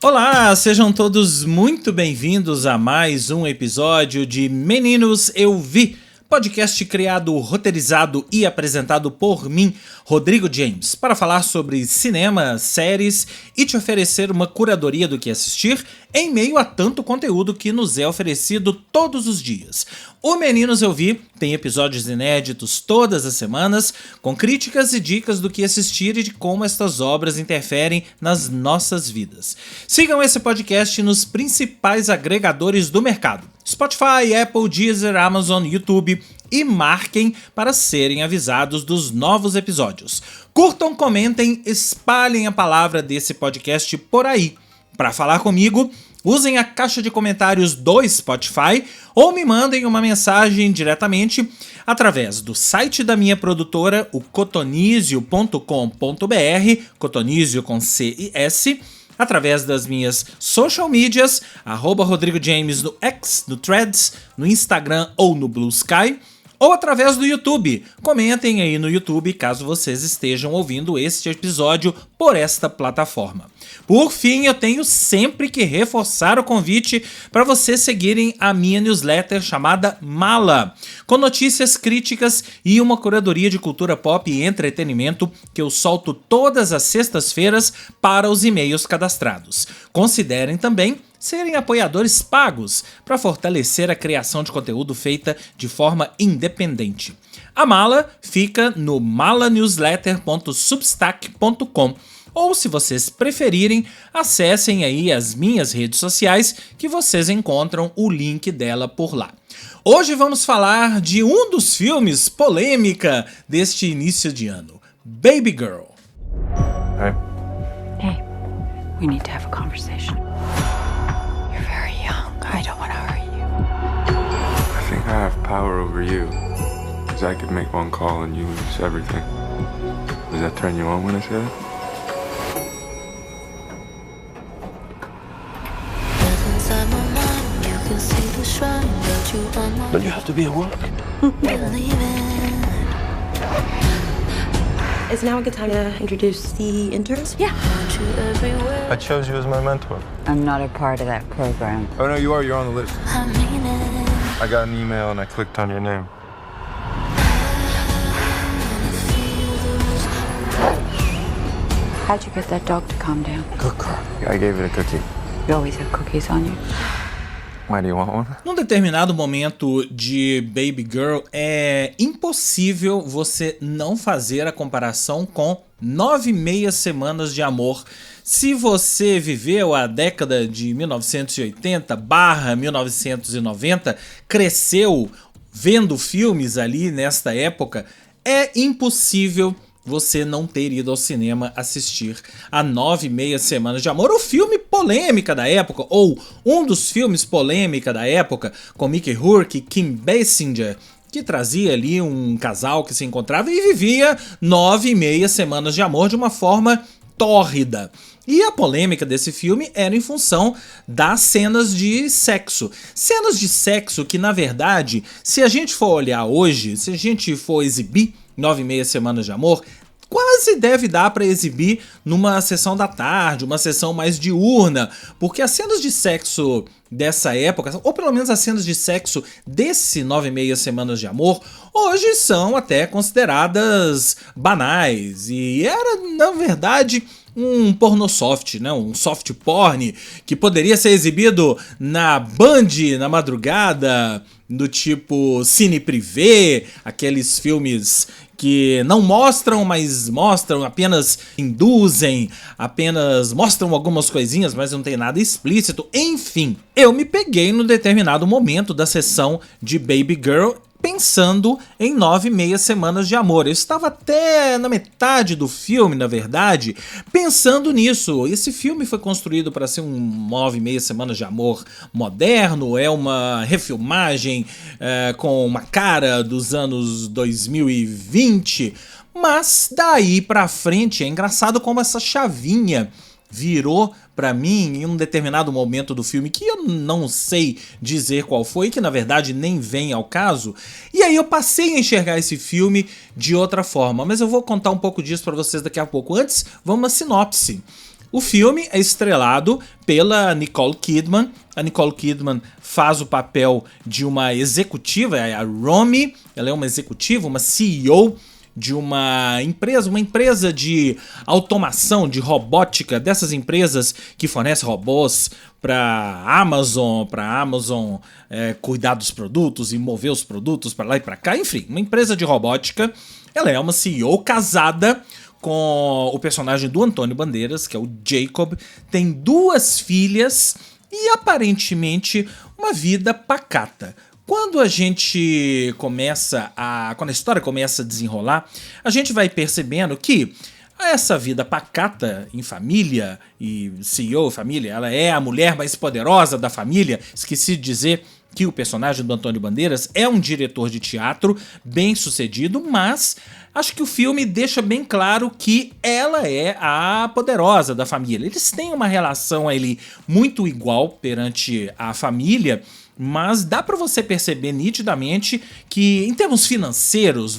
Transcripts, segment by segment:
Olá, sejam todos muito bem-vindos a mais um episódio de Meninos Eu Vi, podcast criado, roteirizado e apresentado por mim, Rodrigo James, para falar sobre cinema, séries e te oferecer uma curadoria do que assistir em meio a tanto conteúdo que nos é oferecido todos os dias. O Meninos Eu Vi tem episódios inéditos todas as semanas, com críticas e dicas do que assistir e de como estas obras interferem nas nossas vidas. Sigam esse podcast nos principais agregadores do mercado: Spotify, Apple, Deezer, Amazon, YouTube, e marquem para serem avisados dos novos episódios. Curtam, comentem, espalhem a palavra desse podcast por aí. Para falar comigo, usem a caixa de comentários do Spotify ou me mandem uma mensagem diretamente através do site da minha produtora, o cotonizio.com.br, cotonizio com C e S, através das minhas social medias, @Rodrigo James no X, no Threads, no Instagram ou no Blue Sky, ou através do YouTube. Comentem aí no YouTube caso vocês estejam ouvindo este episódio por esta plataforma. Por fim, eu tenho sempre que reforçar o convite para vocês seguirem a minha newsletter chamada Mala, com notícias, críticas e uma curadoria de cultura pop e entretenimento que eu solto todas as sextas-feiras para os e-mails cadastrados. Considerem também serem apoiadores pagos para fortalecer a criação de conteúdo feita de forma independente. A Mala fica no malanewsletter.substack.com, ou se vocês preferirem, acessem aí as minhas redes sociais que vocês encontram o link dela por lá. Hoje vamos falar de um dos filmes polêmica deste início de ano, Baby Girl. Hey, we need to have a conversation. You're very young. I don't want to hurt you. I think I have power over you. Because I could make one call and you lose everything. Does that turn you on when I say that? Don't you have to be at work? Is now a good time to introduce the interns? Yeah. I chose you as my mentor. I'm not a part of that program. Oh, no, you are. You're on the list. I got an email and I clicked on your name. How'd you get that dog to calm down? Good girl. I gave it a cookie. You always have cookies on you. Why do you want one? Num determinado momento de Baby Girl, é impossível você não fazer a comparação com 9 meias semanas de amor. Se você viveu a década de 1980/1990, cresceu vendo filmes ali nesta época, é impossível você não ter ido ao cinema assistir a 9 meias semanas de amor, o filme polêmica da época, ou um dos filmes polêmica da época, com Mickey Rourke e Kim Basinger, que trazia ali um casal que se encontrava e vivia 9 meias semanas de amor de uma forma tórrida. E a polêmica desse filme era em função das cenas de sexo. Cenas de sexo que, na verdade, se a gente for olhar hoje, se a gente for exibir 9 meias semanas de amor, quase deve dar para exibir numa sessão da tarde, uma sessão mais diurna, porque as cenas de sexo dessa época, ou pelo menos as cenas de sexo desse 9 meias semanas de amor, hoje são até consideradas banais, e era, na verdade, um porno soft, né? Um soft porn que poderia ser exibido na Band na madrugada, do tipo Cine Privé, aqueles filmes que não mostram, mas mostram, apenas induzem, apenas mostram algumas coisinhas, mas não tem nada explícito. Enfim, eu me peguei no determinado momento da sessão de Baby Girl pensando em 9 meias semanas de amor. Eu estava até na metade do filme, na verdade, pensando nisso. Esse filme foi construído para ser um 9 meias semanas de amor moderno, é uma refilmagem com uma cara dos anos 2020, mas daí pra frente é engraçado como essa chavinha virou pra mim em um determinado momento do filme que eu não sei dizer qual foi, que na verdade nem vem ao caso, e aí eu passei a enxergar esse filme de outra forma, mas eu vou contar um pouco disso pra vocês daqui a pouco. Antes, vamos à sinopse. O filme é estrelado pela Nicole Kidman. A Nicole Kidman faz o papel de uma executiva, a Romy. Ela é uma executiva, uma CEO de uma empresa de automação, de robótica, dessas empresas que fornecem robôs para Amazon cuidar dos produtos e mover os produtos para lá e para cá. Enfim, uma empresa de robótica. Ela é uma CEO casada com o personagem do Antônio Bandeiras, que é o Jacob. Tem 2 filhas e aparentemente uma vida pacata. Quando a história começa a desenrolar, a gente vai percebendo que essa vida pacata em família, e CEO família, ela é a mulher mais poderosa da família. Esqueci de dizer que o personagem do Antônio Bandeiras é um diretor de teatro bem sucedido, mas acho que o filme deixa bem claro que ela é a poderosa da família. Eles têm uma relação ali muito igual perante a família, mas dá pra você perceber nitidamente que, em termos financeiros,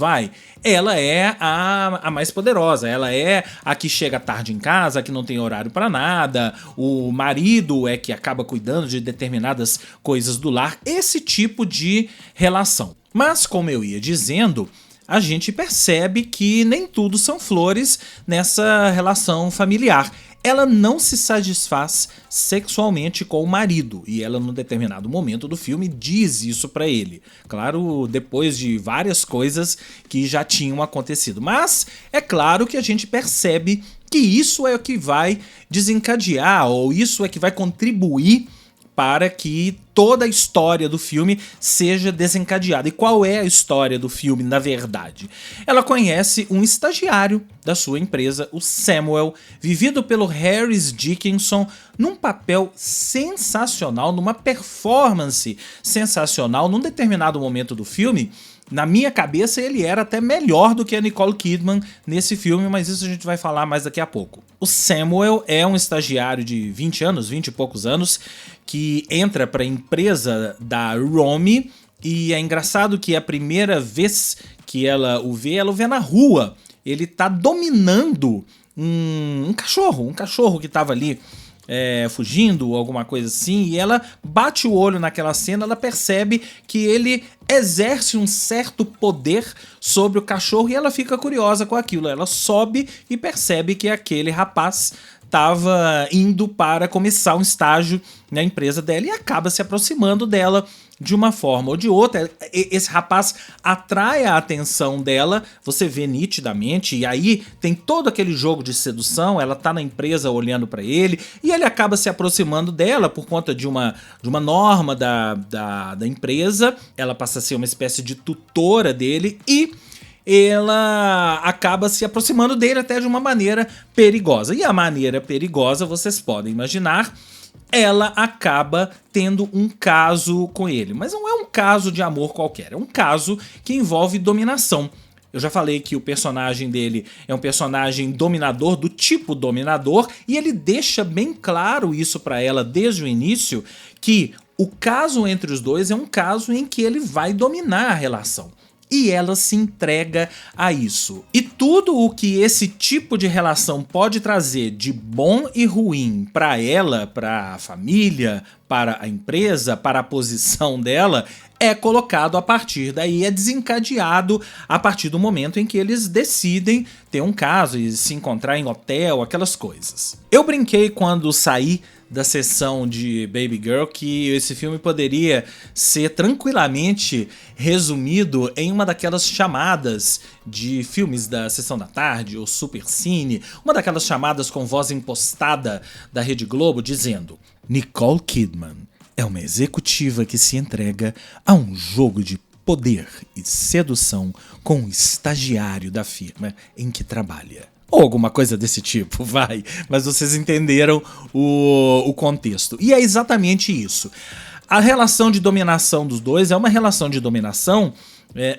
ela é a mais poderosa, ela é a que chega tarde em casa, a que não tem horário pra nada, o marido é que acaba cuidando de determinadas coisas do lar, esse tipo de relação. Mas, como eu ia dizendo, a gente percebe que nem tudo são flores nessa relação familiar. Ela não se satisfaz sexualmente com o marido, e ela, num determinado momento do filme, diz isso pra ele. Claro, depois de várias coisas que já tinham acontecido. Mas é claro que a gente percebe que isso é o que vai desencadear, ou isso é que vai contribuir para que toda a história do filme seja desencadeada. E qual é a história do filme, na verdade? Ela conhece um estagiário da sua empresa, o Samuel, vivido pelo Harris Dickinson, num papel sensacional, numa performance sensacional. Num determinado momento do filme, na minha cabeça, ele era até melhor do que a Nicole Kidman nesse filme, mas isso a gente vai falar mais daqui a pouco. O Samuel é um estagiário de 20 e poucos anos, que entra para a empresa da Romy, e é engraçado que a primeira vez que ela o vê na rua. Ele tá dominando um cachorro que tava ali fugindo, alguma coisa assim, e ela bate o olho naquela cena, ela percebe que ele exerce um certo poder sobre o cachorro e ela fica curiosa com aquilo. Ela sobe e percebe que aquele rapaz estava indo para começar um estágio na empresa dela e acaba se aproximando dela de uma forma ou de outra. Esse rapaz atrai a atenção dela, você vê nitidamente, e aí tem todo aquele jogo de sedução. Ela tá na empresa olhando para ele e ele acaba se aproximando dela por conta de uma norma da empresa. Ela passa a ser uma espécie de tutora dele e ela acaba se aproximando dele até de uma maneira perigosa. E a maneira perigosa, vocês podem imaginar, ela acaba tendo um caso com ele. Mas não é um caso de amor qualquer, é um caso que envolve dominação. Eu já falei que o personagem dele é um personagem dominador, do tipo dominador, e ele deixa bem claro isso pra ela desde o início, que o caso entre os dois é um caso em que ele vai dominar a relação. E ela se entrega a isso. E tudo o que esse tipo de relação pode trazer de bom e ruim para ela, para a família, para a empresa, para a posição dela, é colocado a partir daí, é desencadeado a partir do momento em que eles decidem ter um caso e se encontrar em hotel, aquelas coisas. Eu brinquei quando saí da sessão de Baby Girl que esse filme poderia ser tranquilamente resumido em uma daquelas chamadas de filmes da Sessão da Tarde ou Supercine, uma daquelas chamadas com voz impostada da Rede Globo dizendo: Nicole Kidman é uma executiva que se entrega a um jogo de poder e sedução com um estagiário da firma em que trabalha. Ou alguma coisa desse tipo, vai. Mas vocês entenderam o contexto. E é exatamente isso. A relação de dominação dos dois é uma relação de dominação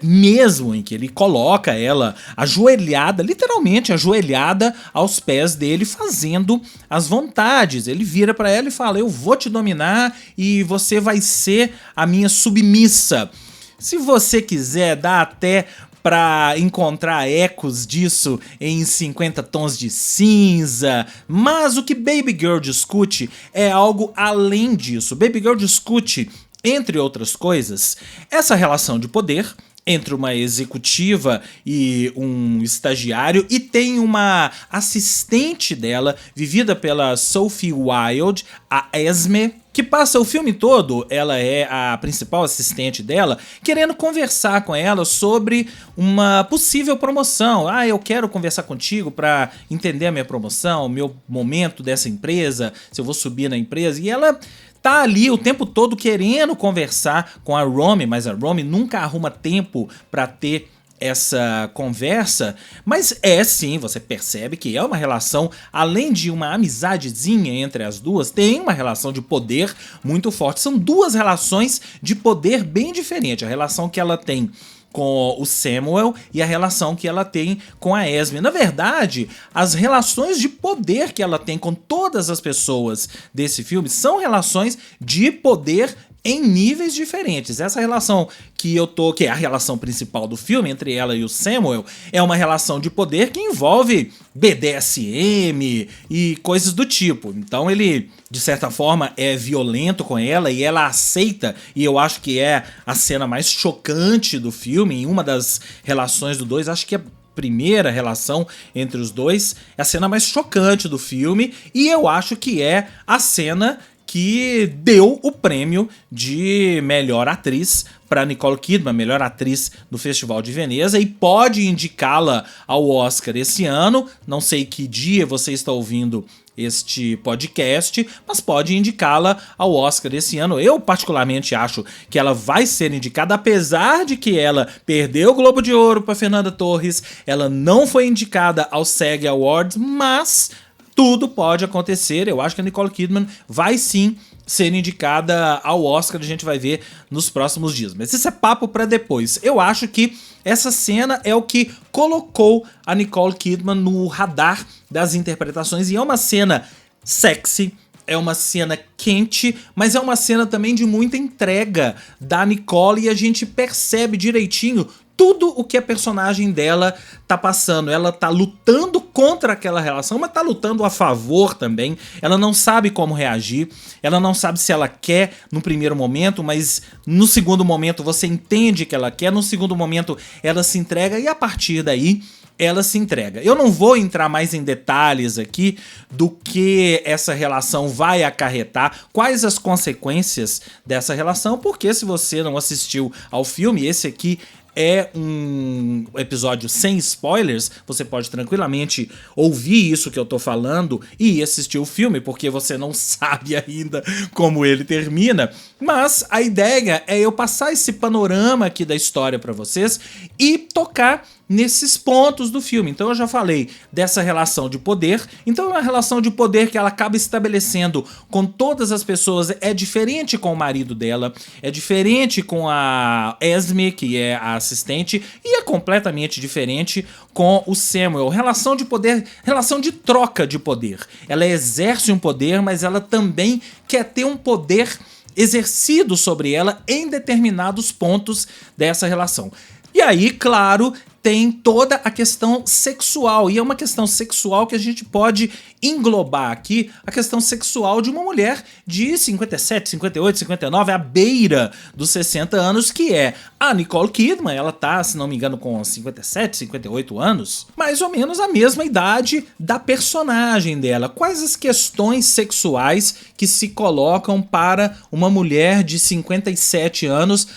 mesmo em que ele coloca ela ajoelhada, literalmente ajoelhada aos pés dele, fazendo as vontades. Ele vira pra ela e fala: eu vou te dominar e você vai ser a minha submissa. Se você quiser, dá até para encontrar ecos disso em 50 Tons de Cinza, mas o que Baby Girl discute é algo além disso. Baby Girl discute, entre outras coisas, essa relação de poder entre uma executiva e um estagiário, e tem uma assistente dela, vivida pela Sophie Wilde, a Esme, que passa o filme todo, ela é a principal assistente dela, querendo conversar com ela sobre uma possível promoção. Eu quero conversar contigo para entender a minha promoção, o meu momento dessa empresa, se eu vou subir na empresa, e ela tá ali o tempo todo querendo conversar com a Romy, mas a Romy nunca arruma tempo para ter essa conversa, mas sim, você percebe que é uma relação, além de uma amizadezinha entre as duas, tem uma relação de poder muito forte. São duas relações de poder bem diferentes. A relação que ela tem com o Samuel e a relação que ela tem com a Esme. Na verdade, as relações de poder que ela tem com todas as pessoas desse filme são relações de poder em níveis diferentes. Essa relação que é a relação principal do filme, entre ela e o Samuel, é uma relação de poder que envolve BDSM e coisas do tipo. Então ele, de certa forma, é violento com ela e ela aceita, e eu acho que é a cena mais chocante do filme, em uma das relações dos dois, acho que é primeira relação entre os dois, é a cena mais chocante do filme, e eu acho que é a cena que deu o prêmio de melhor atriz para Nicole Kidman, melhor atriz do Festival de Veneza, e pode indicá-la ao Oscar esse ano. Não sei que dia você está ouvindo este podcast, mas pode indicá-la ao Oscar esse ano. Eu particularmente acho que ela vai ser indicada, apesar de que ela perdeu o Globo de Ouro para Fernanda Torres, ela não foi indicada ao SAG Awards, mas tudo pode acontecer. Eu acho que a Nicole Kidman vai sim ser indicada ao Oscar, a gente vai ver nos próximos dias. Mas isso é papo para depois. Eu acho que essa cena é o que colocou a Nicole Kidman no radar das interpretações, e é uma cena sexy, é uma cena quente, mas é uma cena também de muita entrega da Nicole, e a gente percebe direitinho tudo o que a personagem dela tá passando. Ela tá lutando contra aquela relação, mas tá lutando a favor também. Ela não sabe como reagir, ela não sabe se ela quer no primeiro momento, mas no segundo momento você entende que ela quer, no segundo momento ela se entrega, e a partir daí ela se entrega. Eu não vou entrar mais em detalhes aqui do que essa relação vai acarretar, quais as consequências dessa relação, porque se você não assistiu ao filme, esse aqui é um episódio sem spoilers, você pode tranquilamente ouvir isso que eu tô falando e assistir o filme, porque você não sabe ainda como ele termina. Mas a ideia é eu passar esse panorama aqui da história pra vocês e tocar nesses pontos do filme. Então eu já falei dessa relação de poder, então é uma relação de poder que ela acaba estabelecendo com todas as pessoas, é diferente com o marido dela, é diferente com a Esme, que é a assistente, e é completamente diferente com o Samuel. Relação de poder, relação de troca de poder. Ela exerce um poder, mas ela também quer ter um poder exercido sobre ela em determinados pontos dessa relação. E aí, claro, tem toda a questão sexual, e é uma questão sexual que a gente pode englobar aqui, a questão sexual de uma mulher de 57, 58, 59, à beira dos 60 anos, que é a Nicole Kidman. Ela tá, se não me engano, com 57, 58 anos, mais ou menos a mesma idade da personagem dela. Quais as questões sexuais que se colocam para uma mulher de 57 anos,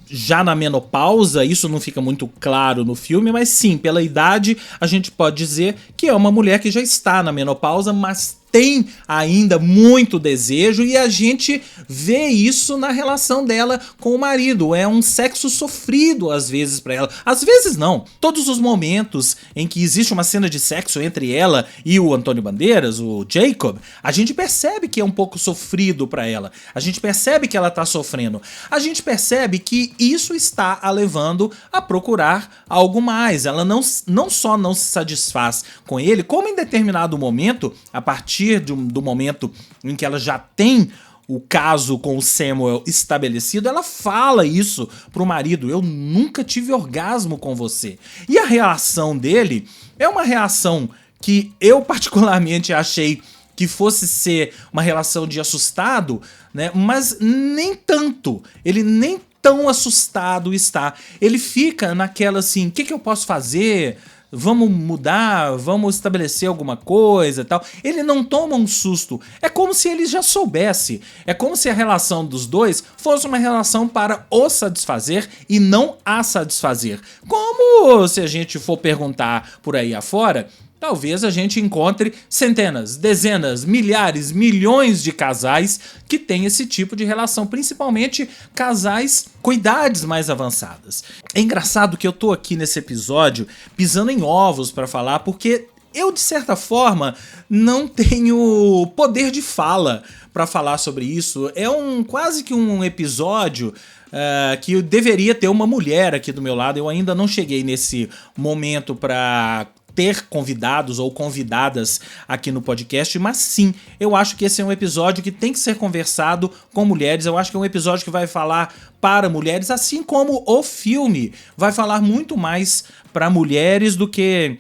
já na menopausa? Isso não fica muito claro no filme, mas sim, pela idade a gente pode dizer que é uma mulher que já está na menopausa, mas tem ainda muito desejo, e a gente vê isso na relação dela com o marido. É um sexo sofrido às vezes pra ela. Às vezes não. Todos os momentos em que existe uma cena de sexo entre ela e o Antônio Bandeiras, o Jacob, a gente percebe que é um pouco sofrido pra ela. A gente percebe que ela tá sofrendo. A gente percebe que isso está a levando a procurar algo mais. Ela não só não se satisfaz com ele, como em determinado momento, a partir do momento em que ela já tem o caso com o Samuel estabelecido, ela fala isso pro marido: eu nunca tive orgasmo com você. E a reação dele é uma reação que eu particularmente achei que fosse ser uma relação de assustado, né? Mas nem tanto. Ele nem tão assustado está. Ele fica naquela assim: o que eu posso fazer? Vamos mudar, vamos estabelecer alguma coisa e tal. Ele não toma um susto. É como se ele já soubesse. É como se a relação dos dois fosse uma relação para o satisfazer e não a satisfazer. Como se a gente for perguntar por aí afora, talvez a gente encontre centenas, dezenas, milhares, milhões de casais que têm esse tipo de relação, principalmente casais com idades mais avançadas. É engraçado que eu tô aqui nesse episódio pisando em ovos pra falar, porque eu, de certa forma, não tenho poder de fala pra falar sobre isso. É quase que um episódio que eu deveria ter uma mulher aqui do meu lado. Eu ainda não cheguei nesse momento pra ter convidados ou convidadas aqui no podcast, mas sim, eu acho que esse é um episódio que tem que ser conversado com mulheres. Eu acho que é um episódio que vai falar para mulheres, assim como o filme vai falar muito mais para mulheres do que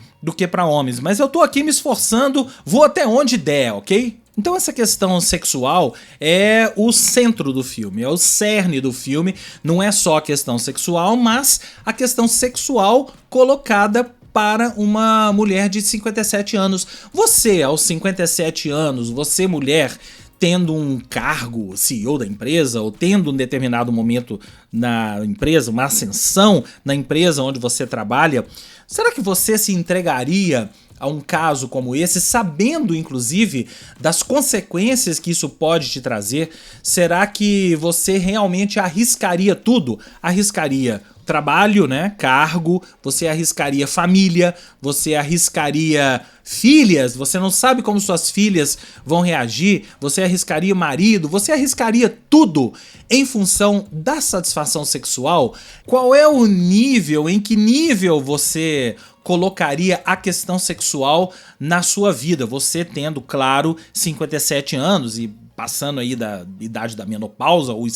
para homens. Mas eu tô aqui me esforçando, vou até onde der, ok? Então essa questão sexual é o centro do filme, é o cerne do filme. Não é só a questão sexual, mas a questão sexual colocada para uma mulher de 57 anos. Você, aos 57 anos, você mulher, tendo um cargo, CEO da empresa, ou tendo um determinado momento na empresa, uma ascensão na empresa onde você trabalha, será que você se entregaria a um caso como esse, sabendo inclusive das consequências que isso pode te trazer? Será que você realmente arriscaria tudo? Arriscaria trabalho, né, cargo, você arriscaria família, você arriscaria filhas, você não sabe como suas filhas vão reagir, você arriscaria marido, você arriscaria tudo em função da satisfação sexual? Qual é o nível, em que nível você colocaria a questão sexual na sua vida? Você tendo, claro, 57 anos e passando aí da idade da menopausa, ou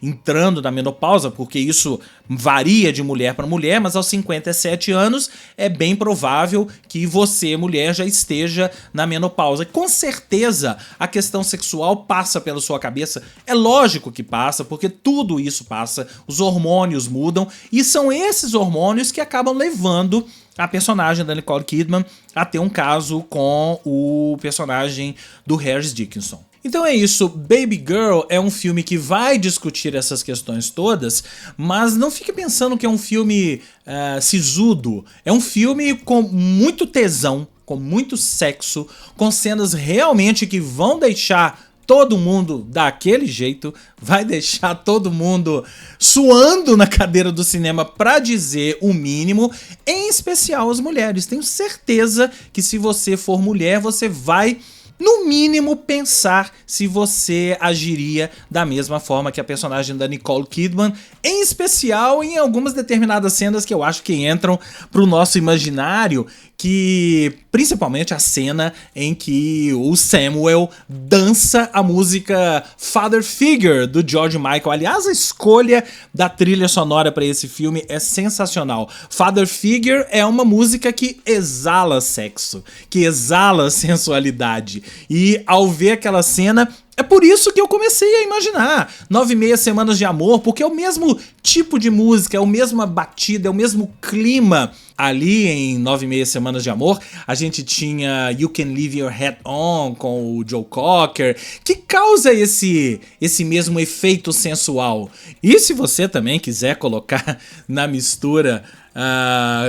entrando na menopausa, porque isso varia de mulher para mulher, mas aos 57 anos é bem provável que você, mulher, já esteja na menopausa. E com certeza a questão sexual passa pela sua cabeça. É lógico que passa, porque tudo isso passa, os hormônios mudam, e são esses hormônios que acabam levando a personagem da Nicole Kidman a ter um caso com o personagem do Harris Dickinson. Então é isso, Baby Girl é um filme que vai discutir essas questões todas, mas não fique pensando que é um filme sisudo. É um filme com muito tesão, com muito sexo, com cenas realmente que vão deixar todo mundo daquele jeito, vai deixar todo mundo suando na cadeira do cinema, pra dizer o mínimo, em especial as mulheres. Tenho certeza que se você for mulher, você vai, no mínimo, pensar se você agiria da mesma forma que a personagem da Nicole Kidman, em especial em algumas determinadas cenas que eu acho que entram pro nosso imaginário, que principalmente a cena em que o Samuel dança a música Father Figure do George Michael. Aliás, a escolha da trilha sonora para esse filme é sensacional. Father Figure é uma música que exala sexo, que exala sensualidade. E ao ver aquela cena, é por isso que eu comecei a imaginar 9,5 Semanas de Amor, porque é o mesmo tipo de música, é a mesma batida, é o mesmo clima. Ali em 9,5 Semanas de Amor, a gente tinha You Can Leave Your Hat On com o Joe Cocker, que causa esse mesmo efeito sensual. E se você também quiser colocar na mistura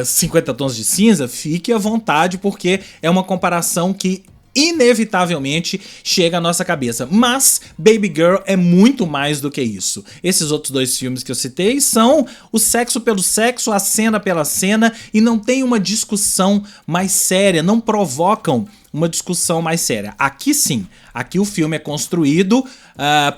50 Tons de Cinza, fique à vontade, porque é uma comparação que inevitavelmente chega à nossa cabeça. Mas Baby Girl é muito mais do que isso. Esses outros dois filmes que eu citei são o sexo pelo sexo, a cena pela cena, e não tem uma discussão mais séria, não provocam uma discussão mais séria. Aqui sim, aqui o filme é construído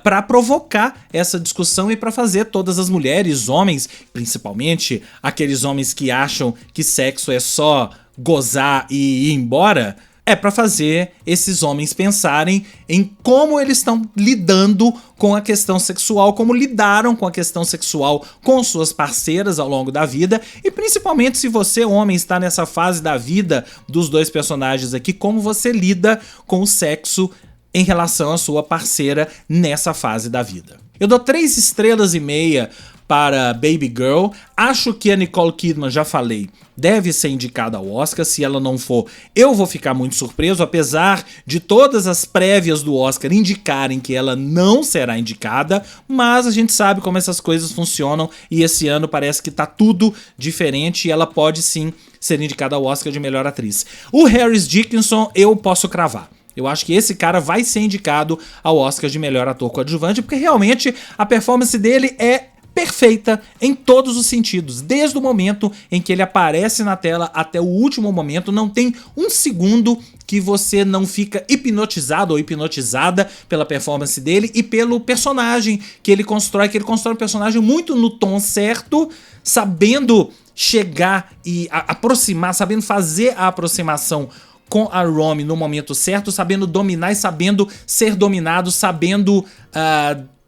para provocar essa discussão e para fazer todas as mulheres, homens, principalmente aqueles homens que acham que sexo é só gozar e ir embora, é para fazer esses homens pensarem em como eles estão lidando com a questão sexual, como lidaram com a questão sexual com suas parceiras ao longo da vida, e principalmente se você, homem, está nessa fase da vida dos dois personagens aqui, como você lida com o sexo em relação à sua parceira nessa fase da vida. Eu dou 3 estrelas e meia para Baby Girl. Acho que a Nicole Kidman, já falei, deve ser indicada ao Oscar. Se ela não for, eu vou ficar muito surpreso, apesar de todas as prévias do Oscar indicarem que ela não será indicada, mas a gente sabe como essas coisas funcionam e esse ano parece que tá tudo diferente e ela pode sim ser indicada ao Oscar de melhor atriz. O Harris Dickinson eu posso cravar. Eu acho que esse cara vai ser indicado ao Oscar de melhor ator coadjuvante, porque realmente a performance dele é perfeita em todos os sentidos. Desde o momento em que ele aparece na tela até o último momento, não tem um segundo que você não fica hipnotizado ou hipnotizada pela performance dele e pelo personagem que ele constrói um personagem muito no tom certo, sabendo chegar e aproximar, sabendo fazer a aproximação com a Romy no momento certo, sabendo dominar e sabendo ser dominado, sabendo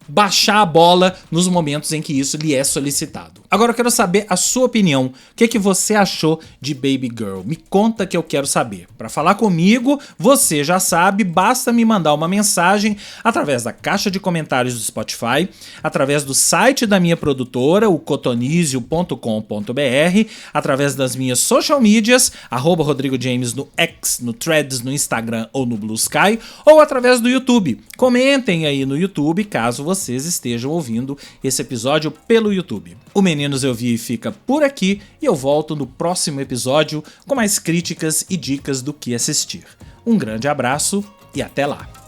baixar a bola nos momentos em que isso lhe é solicitado. Agora eu quero saber a sua opinião. O que você achou de Baby Girl? Me conta que eu quero saber. Para falar comigo, você já sabe, basta me mandar uma mensagem através da caixa de comentários do Spotify, através do site da minha produtora, o cotonizio.com.br, através das minhas social medias, @Rodrigo James no X, no Threads, no Instagram ou no Blue Sky, ou através do YouTube. Comentem aí no YouTube caso vocês estejam ouvindo esse episódio pelo YouTube. O Meninos Eu Vi fica por aqui e eu volto no próximo episódio com mais críticas e dicas do que assistir. Um grande abraço e até lá!